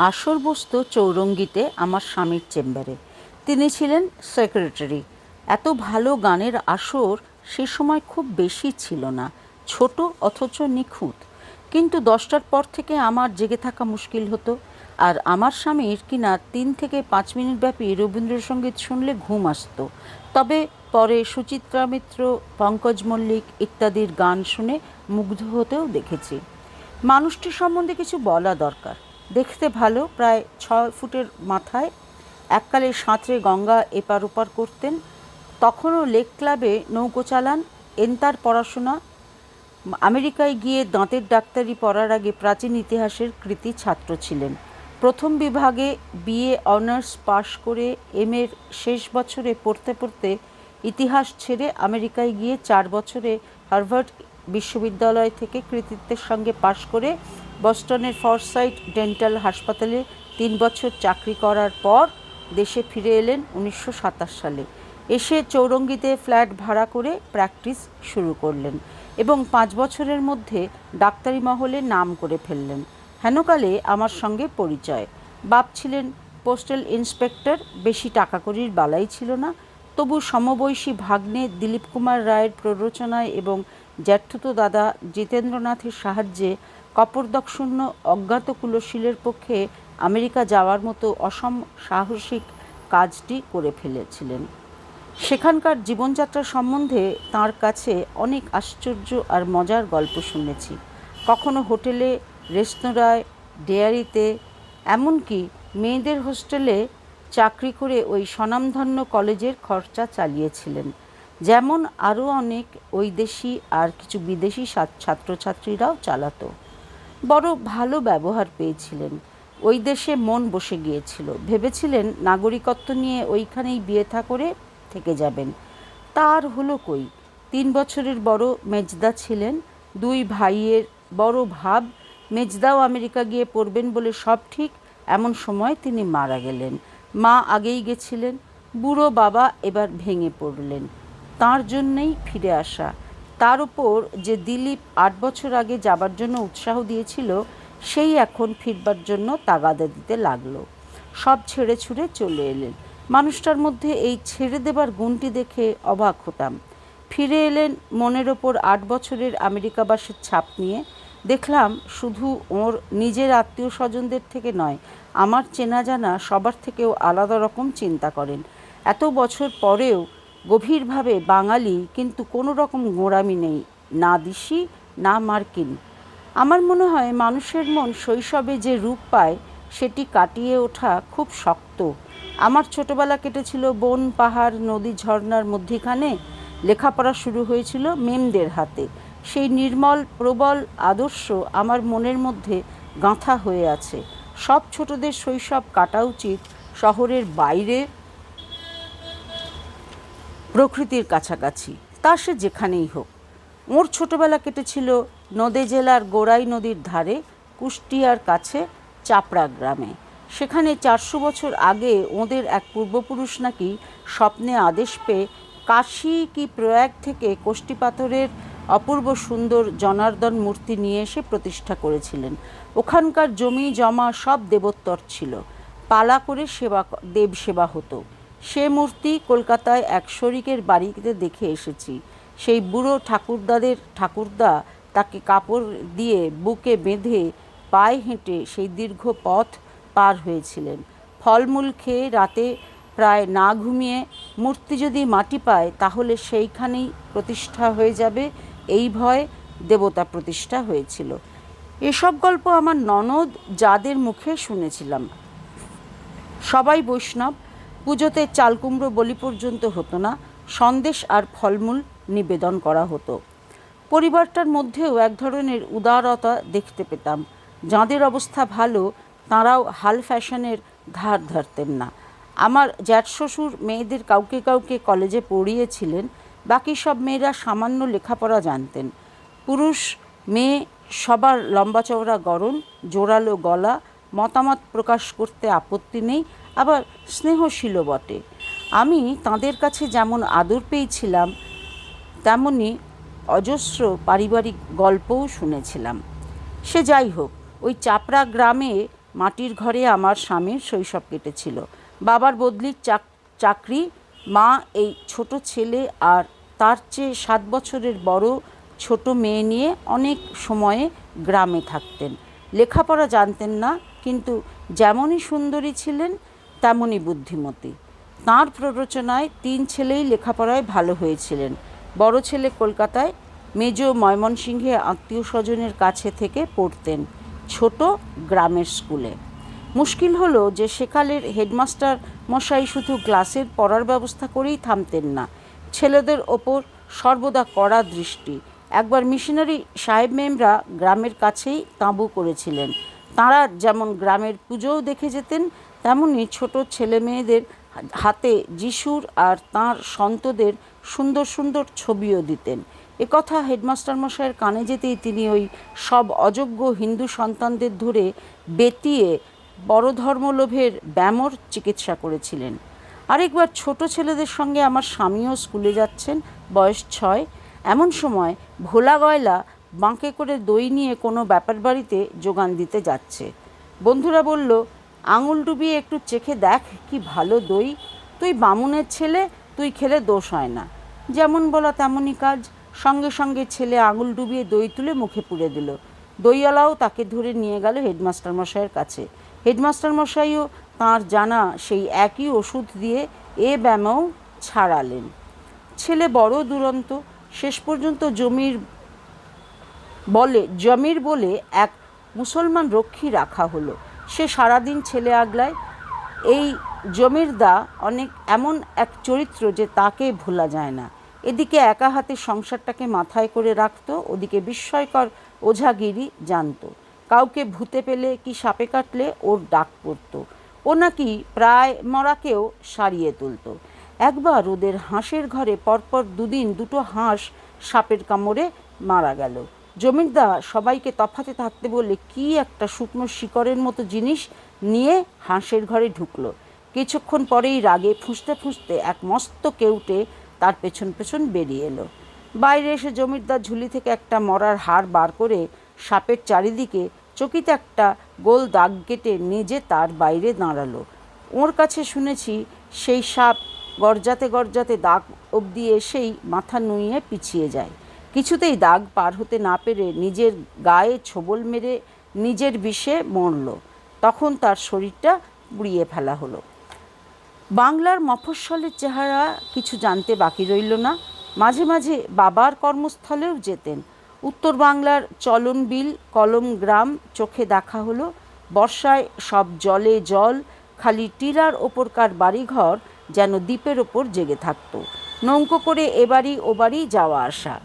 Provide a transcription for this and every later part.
আসর বসত চৌরঙ্গিতে আমার স্বামীর চেম্বারে। তিনি ছিলেন সেক্রেটারি। এত ভালো গানের আসর সে সময় খুব বেশি ছিল না, ছোট অথচ নিখুঁত। কিন্তু 10টার পর থেকে আমার জেগে থাকা মুশকিল হতো। আর আমার স্বামীর কিনা 3 থেকে 5 মিনিট ব্যাপী রবীন্দ্রসঙ্গীত শুনলে ঘুম আসতো। তবে পরে সুচিত্রা মিত্র, পঙ্কজ মল্লিক ইত্যাদির গান শুনে মুগ্ধ হতেও দেখেছি। মানুষটি সম্বন্ধে কিছু বলা দরকার। দেখতে ভালো, প্রায় 6 ফুটের মাথায়। এককালে সাঁতরে গঙ্গা এপার ওপার করতেন। তখনও লেক ক্লাবে নৌকো চালান। এন্তার পড়াশোনা। আমেরিকায় গিয়ে দাঁতের ডাক্তারি পড়ার আগে প্রাচীন ইতিহাসের কৃতী ছাত্র ছিলেন। প্রথম বিভাগে বিএ অনার্স পাশ করে এমএর শেষ বছরে পড়তে পড়তে ইতিহাস ছেড়ে আমেরিকায় গিয়ে 4 বছরে হার্ভার্ড বিশ্ববিদ্যালয় থেকে কৃতিত্বের সঙ্গে পাশ করে বস্টনের ফরসাইট ডেন্টাল হাসপাতালে 3 বছর চাকরি করার পর দেশে ফিরে এলেন 1927 সালে। এসে চৌরঙ্গিতে ফ্ল্যাট ভাড়া করে প্র্যাকটিস শুরু করলেন এবং 5 বছরের মধ্যে ডাক্তারি মহলে নাম করে ফেললেন। হেনকালে আমার সঙ্গে পরিচয়। বাপ ছিলেন পোস্টাল ইন্সপেক্টর, বেশি টাকাকড়ির বালাই ছিল না। তবু সমবয়সী ভাগ্নে দিলীপ কুমার রায়ের প্ররোচনায় এবং জ্যাঠতুতো দাদা জিতেন্দ্রনাথের সাহায্যে কপর্দকশূন্য অজ্ঞাত কুলশীলের পক্ষে আমেরিকা যাওয়ার মতো সাহসিক কাজটি করে ফেলেছিলেন। সেখানকার জীবনযাত্রা সম্বন্ধে তাঁর কাছে অনেক আশ্চর্য আর মজার গল্প শুনেছি। কখনো হোটেলে, রেস্তোরাঁয়, ডেয়ারিতে, এমনকি মেয়েদের হোস্টেলে চাকরি করে ওই স্বনামধন্য কলেজের খরচা চালিয়েছিলেন। যেমন আরও অনেক ওই দেশি আর কিছু বিদেশি ছাত্রছাত্রীরাও চালাতো। বড় ভালো ব্যবহার পেয়েছিলেন। ওই দেশে মন বসে গিয়েছিল। ভেবেছিলেন নাগরিকত্ব নিয়ে ওইখানেই বিয়ে থা করে থেকে যাবেন। তার হলো কই। 3 বছরের বড় মেজদা ছিলেন। 2 ভাইয়ের বড় ভাব। মেজদাও আমেরিকা গিয়ে পড়বেন বলে সব ঠিক। এমন সময় তিনি মারা গেলেন। মা আগেই গেছিলেন। বুড়ো বাবা এবার ভেঙে পড়লেন। তাঁর জন্যেই ফিরে আসা। তার উপর যে দিলীপ 8 বছর আগে যাবার জন্য উৎসাহ দিয়েছিল, সেই এখন ফিরবার জন্য তাগাদা দিতে লাগলো। সব ছেড়ে ছুড়ে চলে এলেন। মানুষটার মধ্যে এই ছেড়ে দেবার গুণটি দেখে অবাক হতাম। ফিরে এলেন মনের ওপর 8 বছরের আমেরিকাবাসের ছাপ নিয়ে। দেখলাম শুধু ওর নিজের আত্মীয় স্বজনদের থেকে নয়, আমার চেনা জানা সবার থেকেও আলাদা রকম চিন্তা করেন। এত বছর পরেও গভীরভাবে বাঙালি, কিন্তু কোনো রকম গোঁড়ামি নেই, না দিশি না মার্কিন। আমার মনে হয় মানুষের মন শৈশবে যে রূপ পায় সেটি কাটিয়ে ওঠা খুব শক্ত। আমার ছোটবেলা কেটেছিল বন, পাহাড়, নদী, ঝর্ণার মধ্যিখানে। লেখাপড়া শুরু হয়েছিল মেমদের হাতে। সেই নির্মল প্রবল আদর্শ আমার মনের মধ্যে গাঁথা হয়ে আছে। সব ছোটদের শৈশব কাটা উচিত শহরের বাইরে, প্রকৃতির কাছাকাছি, তা সে যেখানেই হোক। ওর ছোটবেলা কেটেছিল নদী জেলার গোড়াই নদীর ধারে, কুষ্টিয়ার কাছে চাপড়া গ্রামে। সেখানে 400 বছর আগে ওদের এক পূর্বপুরুষ নাকি স্বপ্নে আদেশ পেয়ে কাশী কি প্রয়াগ থেকে কোষ্ঠী পাথরের অপূর্ব সুন্দর জনার্দন মূর্তি নিয়ে এসে প্রতিষ্ঠা করেছিলেন। ওখানকার জমি জমা সব দেবোত্তর ছিল। পালা করে দেব সেবা হতো। সে মূর্তি কলকাতায় এক শরিকের বাড়িতে দেখে এসেছি। সেই বুড়ো ঠাকুরদা তাকে কাপড় দিয়ে বুকে বেঁধে পায়ে হেঁটে সেই দীর্ঘ পথ পার হয়েছিলেন। ফলমূল খেয়ে রাতে প্রায় না ঘুমিয়ে, মূর্তি যদি মাটি পায় তাহলে সেইখানেই প্রতিষ্ঠা হয়ে যাবে, এই ভয়ে দেবতা প্রতিষ্ঠা হয়েছিল। এসব গল্প আমার ননদ যাদের মুখে শুনেছিলাম। সবাই বৈষ্ণব। পুজোতে চাল কুমড়ো বলি পর্যন্ত হতো না, সন্দেশ আর ফলমূল নিবেদন করা হতো। পরিবারটার মধ্যেও এক ধরনের উদারতা দেখতে পেতাম। যাঁদের অবস্থা ভালো তাঁরাও হাল ফ্যাশনের ধার ধারতেন না। আমার জ্যাঠশ্বশুর মেয়েদের কাউকে কাউকে কলেজে পড়িয়েছিলেন। বাকি সব মেয়েরা সামান্য লেখাপড়া জানতেন। পুরুষ মেয়ে সবার লম্বা চওড়া গড়ন, জোরালো গলা, মতামত প্রকাশ করতে আপত্তি নেই, আবার স্নেহশীলও বটে। আমি তাঁদের কাছে যেমন আদর পেয়েছিলাম, তেমনি অজস্র পারিবারিক গল্পও শুনেছিলাম। সে যাই হোক, ওই চাপড়া গ্রামে মাটির ঘরে আমার স্বামীর শৈশব কেটেছিল। বাবার বদলির চাকরি, মা এই ছোট ছেলে আর তার চেয়ে 7 বছরের বড় ছোট মেয়ে নিয়ে অনেক সময়ে গ্রামে থাকতেন। লেখাপড়া জানতেন না, কিন্তু যেমনই সুন্দরী ছিলেন তেমনই বুদ্ধিমতী। তাঁর প্ররোচনায় 3 ছেলেই লেখাপড়ায় ভালো হয়েছিলেন। বড় ছেলে কলকাতায়, মেজ ময়মনসিংহে আত্মীয় স্বজনের কাছে থেকে পড়তেন, ছোট গ্রামের স্কুলে। মুশকিল হলো যে সেকালের হেডমাস্টার মশাই শুধু ক্লাসের পড়ার ব্যবস্থা করেই থামতেন না, ছেলেদের ওপর সর্বদা কড়া দৃষ্টি। একবার মিশনারি সাহেব মেমরা গ্রামের কাছেই তাঁবু করেছিলেন। তাঁরা যেমন গ্রামের পুজোও দেখে যেতেন, তেমনি ছোট ছেলে মেয়েদের হাতে যিশুর আর তাঁর সন্তদের সুন্দর সুন্দর ছবিও দিতেন। একথা হেডমাস্টার মশাইয়ের কানে যেতেই তিনি ওই সব অযোগ্য হিন্দু সন্তানদের ধরে বেতিয়ে বড় ধর্মলোভের ব্যামোর চিকিৎসা করেছিলেন। আরেকবার ছোট ছেলেদের সঙ্গে আমার স্বামীও স্কুলে যাচ্ছেন, বয়স 6। এমন সময় ভোলা গয়লা বাঁকে করে দই নিয়ে কোনো ব্যাপার বাড়িতে যোগান দিতে যাচ্ছে। বন্ধুরা বলল, আঙুল ডুবিয়ে একটু চেখে দেখ কি ভালো দই, তুই বামুনের ছেলে, তুই খেলে দোষ হয় না। যেমন বলা তেমনই কাজ। সঙ্গে সঙ্গে ছেলে আঙুল ডুবিয়ে দই তুলে মুখে পুরে দিল। দইওয়ালাও তাকে ধরে নিয়ে গেল হেডমাস্টার মশাইয়ের কাছে। হেডমাস্টার মশাইও তাঁর জানা সেই একই ওষুধ দিয়ে এ ব্যামও ছাড়ালেন। ছেলে বড় দুরন্ত। শেষ পর্যন্ত জমির বলে এক মুসলমান রক্ষী রাখা হলো। সে সারাদিন ছেলে আগলায়। এই জমিরদা এমন এক চরিত্র যে তাকে ভোলা যায় না। এদিকে একা হাতে সংসারটাকে মাথায় করে রাখত, ওদিকে বিস্ময়কর ওঝাগিরি জানত। কাউকে ভূতে পেলে কি সাপে কাটলে ওর ডাক পড়ত। ও নাকি প্রায় মরাকেও সারিয়ে তুলত। একবার ওদের হাঁসের ঘরে পরপর 2 দিন 2টো হাঁস সাপের কামড়ে মারা গেল। জমিরদা সবাইকে তফাতে থাকতে বলে কি একটা শুকনো শিকড়ের মতো জিনিস নিয়ে হাঁসের ঘরে ঢুকলো। কিছুক্ষণ পরেই রাগে ফুঁসতে ফুঁসতে এক মস্ত কেউটে তার পেছন পেছন বেরিয়ে এলো। বাইরে এসে জমিরদার ঝুলি থেকে একটা মরার হাড় বার করে সাপের চারিদিকে চকিতে একটা গোল দাগ কেটে নিজে তার বাইরে দাঁড়ালো। ওর কাছে শুনেছি সেই সাপ গর্জাতে গর্জাতে দাগ অবধি এসেই মাথা নুইয়ে পিছিয়ে যায়। কিছুতেই দাগ পার হতে না পেরে নিজের গায়ে ছোবল মেরে নিজের বিষে মরল। তখন তার শরীরটা পুড়িয়ে ফেলা হলো। বাংলার মফস্বলের চেহারা কিছু জানতে বাকি রইল না। মাঝে মাঝে বাবার কর্মস্থলেও যেতেন। উত্তর বাংলার চলন বিল, কলম গ্রাম চোখে দেখা হলো। বর্ষায় সব জলে জল, খালি টিলার ওপরকার বাড়িঘর যেন দ্বীপের ওপর জেগে থাকত। নৌকো করে এবাড়ি ওবাড়ি যাওয়া আসা।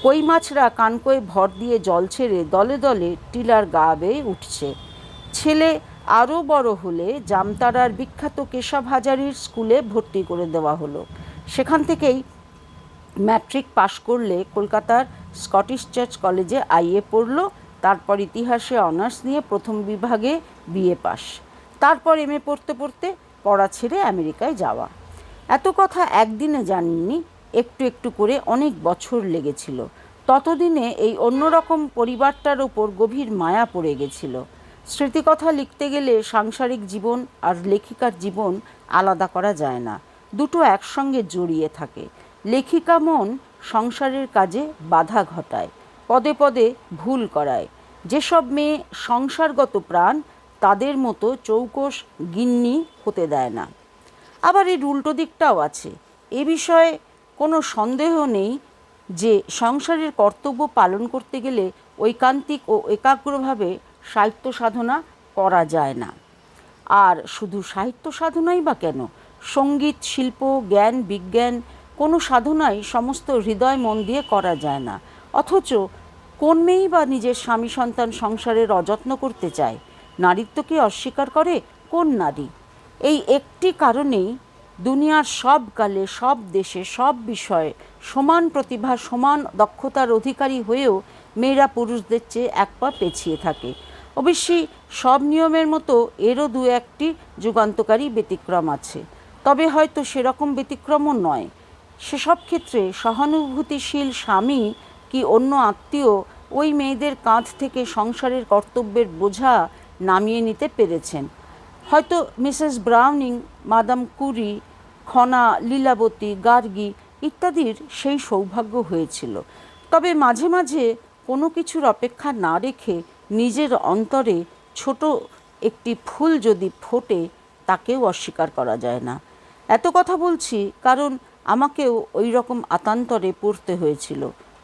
কই মাছরা কানকোয় ভর দিয়ে জল ছেড়ে দলে দলে টিলার গা বেয়ে উঠছে। ছেলে আরও বড় হলে জামতারার বিখ্যাত কেশব হাজারির স্কুলে ভর্তি করে দেওয়া হলো। সেখান থেকেই ম্যাট্রিক পাশ করলে কলকাতার স্কটিশ চার্চ কলেজে আইএ পড়ল। তারপর ইতিহাসে অনার্স নিয়ে প্রথম বিভাগে বিএ পাস। তারপর এমএ পড়তে পড়তে পড়া ছেড়ে আমেরিকায় যাওয়া। এত কথা একদিনে জানিনি, একটু একটু করে অনেক বছর লেগেছিল। ততদিনে এই অন্যরকম পরিবারটার ওপর গভীর মায়া পড়ে গেছিল। স্মৃতিকথা লিখতে গেলে সাংসারিক জীবন আর লেখিকার জীবন আলাদা করা যায় না, দুটো একসঙ্গে জড়িয়ে থাকে। লেখিকা মন সংসারের কাজে বাধা ঘটায়, পদে পদে ভুল করায়। যেসব মেয়ে সংসারগত প্রাণ তাদের মতো চৌকস গিন্নি হতে দেয় না। আবার এর উল্টো দিকটাও আছে। এ বিষয়ে কোনো সন্দেহ নেই যে সংসারের কর্তব্য পালন করতে গেলে ঐকান্তিক ও একাগ্রভাবে সাহিত্য সাধনা করা যায় না। আর শুধু সাহিত্য সাধনাই বা কেন, সঙ্গীত, শিল্প, জ্ঞান, বিজ্ঞান কোনো সাধনাই সমস্ত হৃদয় মন দিয়ে করা যায় না। অথচ কোন মেয়েই বা নিজের স্বামী সন্তান সংসারের অযত্ন করতে চায়? নারীত্বকে অস্বীকার করে কোন নারী? এই একটি কারণেই দুনিয়ার সব কালে, সব দেশে, সব বিষয়ে সমান প্রতিভা, সমান দক্ষতার অধিকারী হয়েও মেয়েরা পুরুষদের চেয়ে এক পা পেছিয়ে থাকে। অবশ্যই সব নিয়মের মতো এরও 2-1টি যুগান্তকারী ব্যতিক্রম আছে, তবে হয়তো সেরকম ব্যতিক্রমও নয়। সেসব ক্ষেত্রে সহানুভূতিশীল স্বামী কি অন্য আত্মীয় ওই মেয়েদের কাঁধ থেকে সংসারের কর্তব্যের বোঝা নামিয়ে নিতে পেরেছেন। হয়তো Mrs Browning, Madame Curie, Khana, Lilavati, Gargi ইত্যাদির সেই সৌভাগ্য হয়েছিল। তবে মাঝে মাঝে কোনো কিছুর অপেক্ষা না রেখে নিজের অন্তরে ছোট একটি ফুল যদি ফোটে, তাকেও অস্বীকার করা যায় না। এত কথা বলছি কারণ আমাকেও ওই রকম আতান্তরে পড়তে হয়েছিল।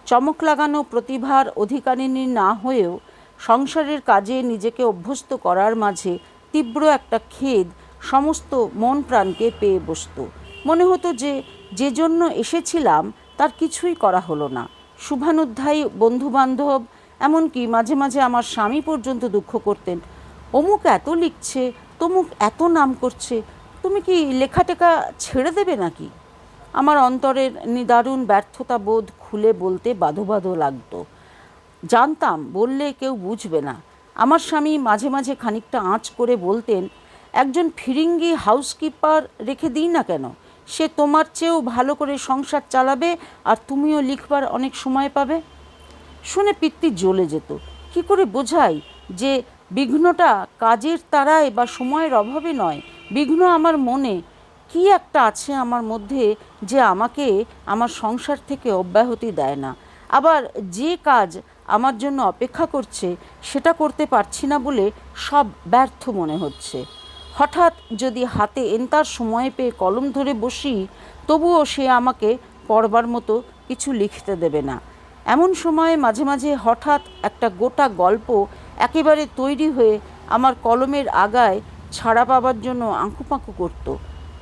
চমক লাগানো প্রতিভার অধিকারিণী না হয়েও সংসারের কাজে নিজেকে অভ্যস্ত করার মাঝে তীব্র একটা খেদ সমস্ত মন প্রাণকে পেয়ে বসত। মনে হতো যে যে জন্য এসেছিলাম তার কিছুই করা হলো না। শুভানুধ্যায়ী বন্ধুবান্ধব, এমনকি মাঝে মাঝে আমার স্বামী পর্যন্ত দুঃখ করতেন, অমুক এত লিখছে, তমুক এত নাম করছে, তুমি কি লেখাটেখা ছেড়ে দেবে নাকি? আমার অন্তরের নিদারুণ ব্যর্থতা বোধ খুলে বলতে বাধো বাধো লাগতো। জানতাম বললে কেউ বুঝবে না। আমার স্বামী মাঝে মাঝে খানিকটা আঁচ করে বলতেন, একজন ফিরিঙ্গি হাউসকিপার রেখে দিই না কেন? সে তোমার চেয়েও ভালো করে সংসার চালাবে, আর তুমিও লিখবার অনেক সময় পাবে। শুনে পিত্তি জ্বলে যেত। কি করে বোঝাই যে বিঘ্নটা কাজের তাড়ায় বা সময়ের অভাবে নয়, বিঘ্ন আমার মনে। কি একটা আছে আমার মধ্যে যে আমাকে আমার সংসার থেকে অব্যাহতি দেয় না। আবার যে কাজ আমার জন্য অপেক্ষা করছে সেটা করতে পারছি না বলে সব ব্যর্থ মনে হচ্ছে। হঠাৎ যদি হাতে এন্তার সময় পেয়ে কলম ধরে বসি, তবুও সে আমাকে পড়বার মতো কিছু লিখতে দেবে না। এমন সময়ে মাঝে মাঝে হঠাৎ একটা গোটা গল্প একেবারে তৈরি হয়ে আমার কলমের আগায় ছাড়া পাবার জন্য আঁকুপাঁকু করত।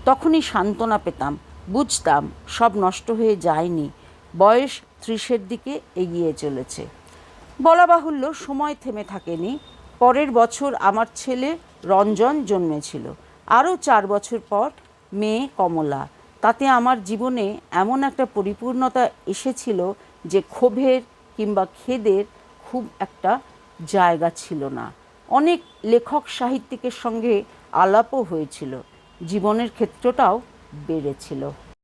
তখনই সান্ত্বনা পেতাম, বুঝতাম সব নষ্ট হয়ে যায়নি, বয়স 30-এর দিকে এগিয়ে চলেছে। বলা বাহুল্য, সময় থেমে থাকেনি। পরের বছর আমার ছেলে রঞ্জন জন্মেছিল। আরও 4 বছর পর মেয়ে কমলা। তাতে আমার জীবনে এমন একটা পরিপূর্ণতা এসেছিল যে ক্ষোভের কিংবা খেদের খুব একটা জায়গা ছিল না। অনেক লেখক সাহিত্যিকের সঙ্গে আলাপও হয়েছিল। জীবনের ক্ষেত্রটাও বেড়েছিল।